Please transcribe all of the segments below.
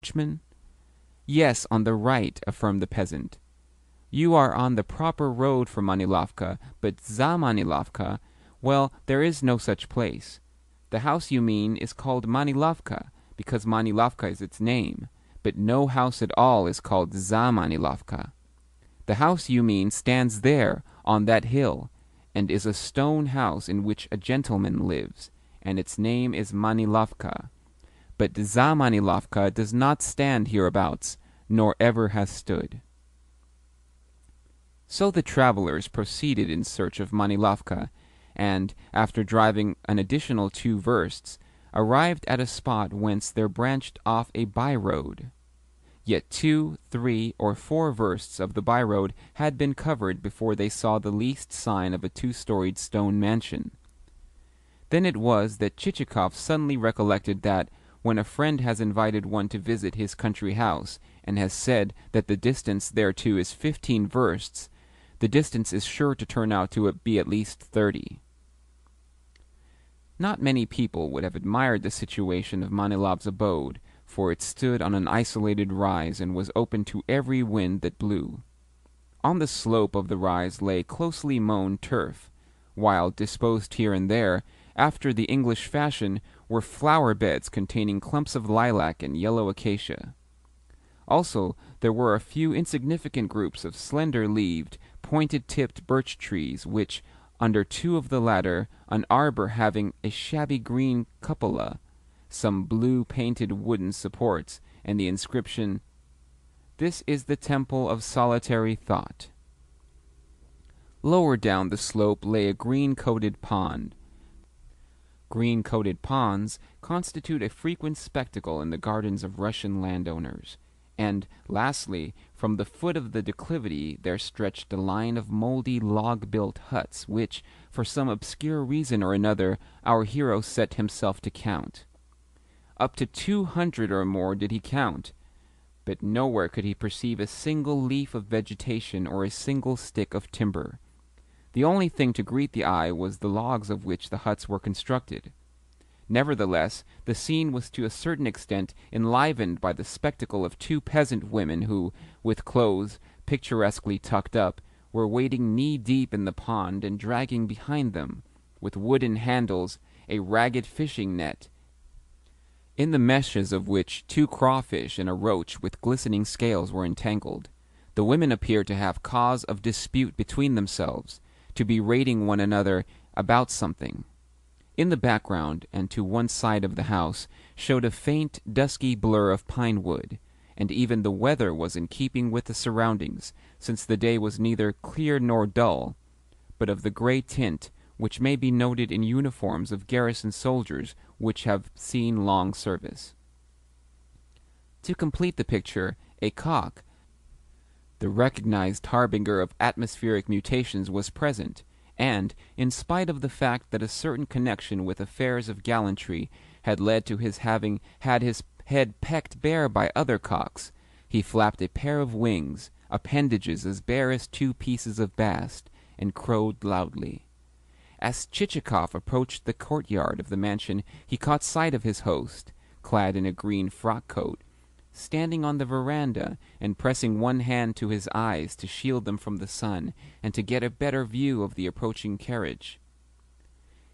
coachman. "Yes, on the right," affirmed the peasant. "You are on the proper road for Manilovka, but za Manilovka, well, there is no such place. The house you mean is called Manilovka, because Manilovka is its name, but no house at all is called za Manilovka. The house you mean stands there, on that hill, and is a stone house in which a gentleman lives, and its name is Manilovka. But za Manilovka does not stand hereabouts, nor ever has stood." So the travelers proceeded in search of Manilovka, and, after driving an additional 2 versts, arrived at a spot whence there branched off a by-road. Yet 2, 3, or 4 versts of the by-road had been covered before they saw the least sign of a 2-storied stone mansion. Then it was that Chichikov suddenly recollected that, when a friend has invited one to visit his country house, and has said that the distance thereto is 15 versts, the distance is sure to turn out to be at least 30. Not many people would have admired the situation of Manilov's abode, for it stood on an isolated rise and was open to every wind that blew. On the slope of the rise lay closely mown turf, while, disposed here and there, after the English fashion, were flower beds containing clumps of lilac and yellow acacia. Also, there were a few insignificant groups of slender-leaved, pointed-tipped birch trees, which, under 2 of the latter, an arbor having a shabby green cupola, some blue-painted wooden supports, and the inscription, "This is the Temple of Solitary Thought." Lower down the slope lay a green-coated pond. Green-coated ponds constitute a frequent spectacle in the gardens of Russian landowners. And, lastly, from the foot of the declivity there stretched a line of mouldy log-built huts, which, for some obscure reason or another, our hero set himself to count. Up to 200 or more did he count, but nowhere could he perceive a single leaf of vegetation or a single stick of timber. The only thing to greet the eye was the logs of which the huts were constructed. Nevertheless, the scene was to a certain extent enlivened by the spectacle of 2 peasant women who, with clothes picturesquely tucked up, were wading knee-deep in the pond and dragging behind them, with wooden handles, a ragged fishing net, in the meshes of which 2 crawfish and a roach with glistening scales were entangled. The women appeared to have cause of dispute between themselves, to be rating one another about something. In the background, and to one side of the house, showed a faint, dusky blur of pine wood, and even the weather was in keeping with the surroundings, since the day was neither clear nor dull, but of the grey tint which may be noted in uniforms of garrison soldiers which have seen long service. To complete the picture, a cock, the recognized harbinger of atmospheric mutations, was present, and, in spite of the fact that a certain connection with affairs of gallantry had led to his having had his head pecked bare by other cocks, he flapped a pair of wings, appendages as bare as 2 pieces of bast, and crowed loudly. As Chichikov approached the courtyard of the mansion, he caught sight of his host, clad in a green frock-coat, standing on the veranda and pressing one hand to his eyes to shield them from the sun and to get a better view of the approaching carriage.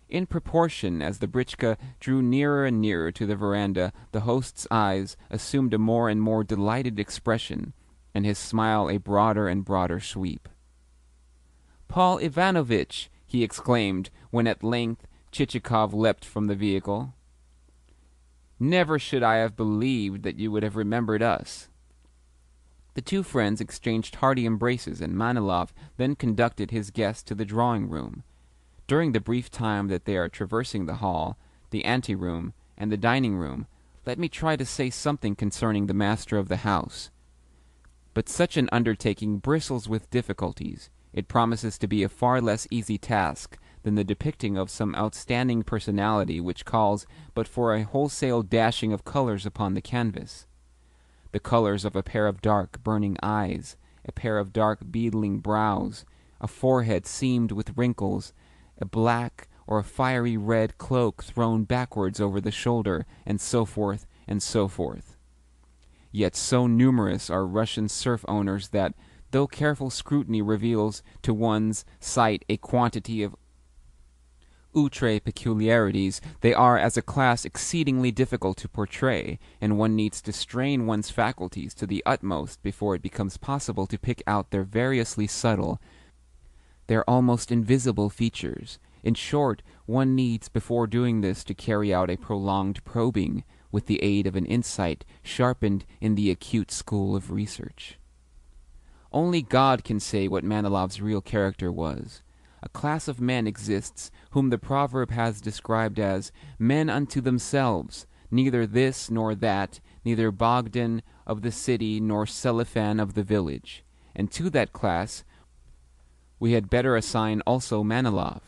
In proportion as the britchka drew nearer and nearer to the veranda, the host's eyes assumed a more and more delighted expression, and his smile a broader and broader sweep. "Paul Ivanovitch!" he exclaimed, when at length Chichikov leapt from the vehicle. "Never should I have believed that you would have remembered us." The 2 friends exchanged hearty embraces, and Manilov then conducted his guest to the drawing-room. During the brief time that they are traversing the hall, the ante-room, and the dining-room, let me try to say something concerning the master of the house. But such an undertaking bristles with difficulties. It promises to be a far less easy task than the depicting of some outstanding personality which calls but for a wholesale dashing of colors upon the canvas. The colors of a pair of dark, burning eyes, a pair of dark, beetling brows, a forehead seamed with wrinkles, a black or a fiery red cloak thrown backwards over the shoulder, and so forth, and so forth. yet so numerous are Russian serf owners that, though careful scrutiny reveals to one's sight a quantity of outre peculiarities, they are as a class exceedingly difficult to portray, and one needs to strain one's faculties to the utmost before it becomes possible to pick out their variously subtle, their almost invisible features. In short, one needs before doing this to carry out a prolonged probing, with the aid of an insight sharpened in the acute school of research. Only God can say what Manilov's real character was. A class of men exists whom the proverb has described as men unto themselves, neither this nor that, neither Bogdan of the city nor Selifan of the village. And to that class we had better assign also Manilov.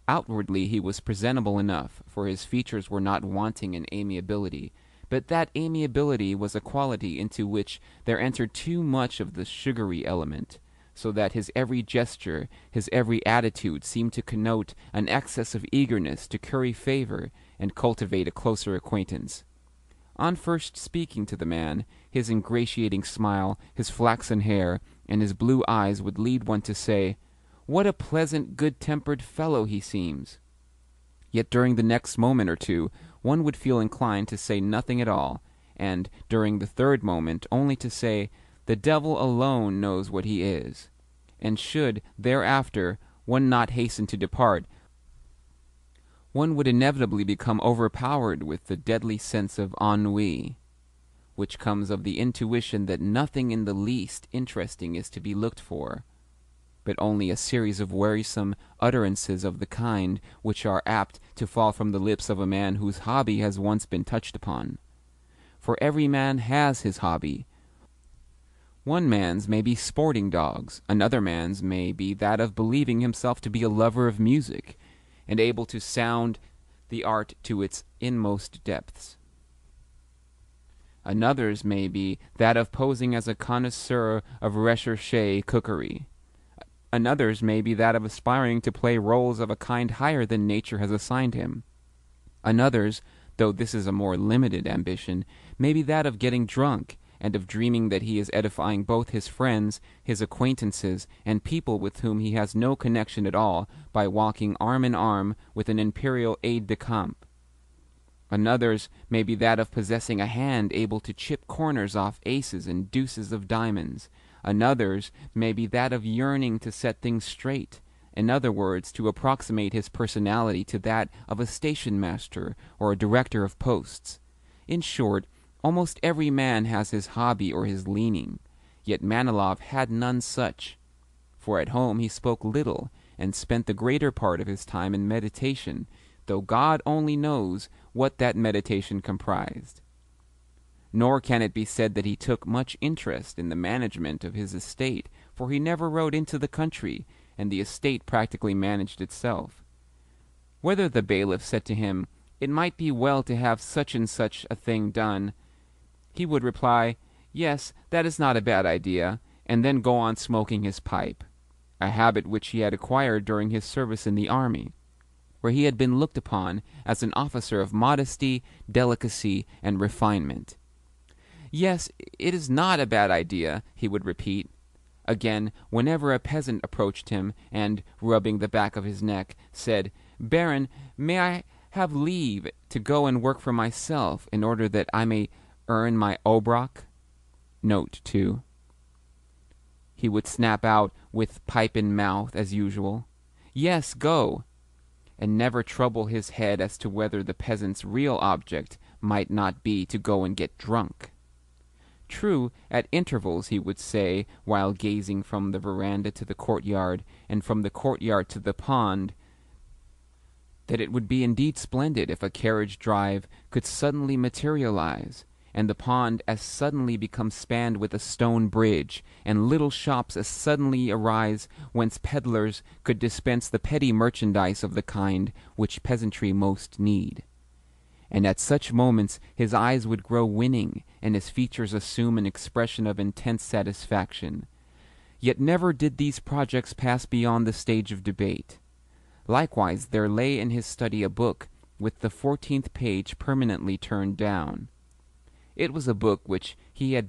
Outwardly he was presentable enough, for his features were not wanting in amiability, but that amiability was a quality into which there entered too much of the sugary element, so that his every gesture, his every attitude seemed to connote an excess of eagerness to curry favor and cultivate a closer acquaintance. On first speaking to the man, his ingratiating smile, his flaxen hair, and his blue eyes would lead one to say, "What a pleasant, good-tempered fellow he seems!" Yet during the next moment or two one would feel inclined to say nothing at all, and during the third moment only to say, "The devil alone knows what he is." And should, thereafter, one not hasten to depart, one would inevitably become overpowered with the deadly sense of ennui, which comes of the intuition that nothing in the least interesting is to be looked for, but only a series of wearisome utterances of the kind which are apt to fall from the lips of a man whose hobby has once been touched upon. For every man has his hobby. One man's may be sporting dogs, another man's may be that of believing himself to be a lover of music, and able to sound the art to its inmost depths. Another's may be that of posing as a connoisseur of recherche cookery. Another's may be that of aspiring to play roles of a kind higher than nature has assigned him. Another's, though this is a more limited ambition, may be that of getting drunk, and of dreaming that he is edifying both his friends, his acquaintances, and people with whom he has no connection at all, by walking arm in arm with an imperial aide-de-camp. Another's may be that of possessing a hand able to chip corners off aces and deuces of diamonds. Another's may be that of yearning to set things straight, in other words, to approximate his personality to that of a station-master or a director of posts. In short, almost every man has his hobby or his leaning, yet Manilov had none such, for at home he spoke little, and spent the greater part of his time in meditation, though God only knows what that meditation comprised. Nor can it be said that he took much interest in the management of his estate, for he never rode into the country, and the estate practically managed itself. Whether the bailiff said to him, "It might be well to have such and such a thing done," he would reply, "Yes, that is not a bad idea," and then go on smoking his pipe, a habit which he had acquired during his service in the army, where he had been looked upon as an officer of modesty, delicacy, and refinement. "Yes, it is not a bad idea," he would repeat. Again, whenever a peasant approached him, and, rubbing the back of his neck, said, "Baron, may I have leave to go and work for myself, in order that I may earn my obrok?" Note 2. He would snap out, with pipe in mouth as usual, "Yes, go," and never trouble his head as to whether the peasant's real object might not be to go and get drunk. True, at intervals he would say, while gazing from the veranda to the courtyard, and from the courtyard to the pond, that it would be indeed splendid if a carriage drive could suddenly materialize, and the pond as suddenly become spanned with a stone bridge, and little shops as suddenly arise whence peddlers could dispense the petty merchandise of the kind which peasantry most need. And at such moments his eyes would grow winning, and his features assume an expression of intense satisfaction. Yet never did these projects pass beyond the stage of debate. Likewise there lay in his study a book, with the 14th page permanently turned down. It was a book which he had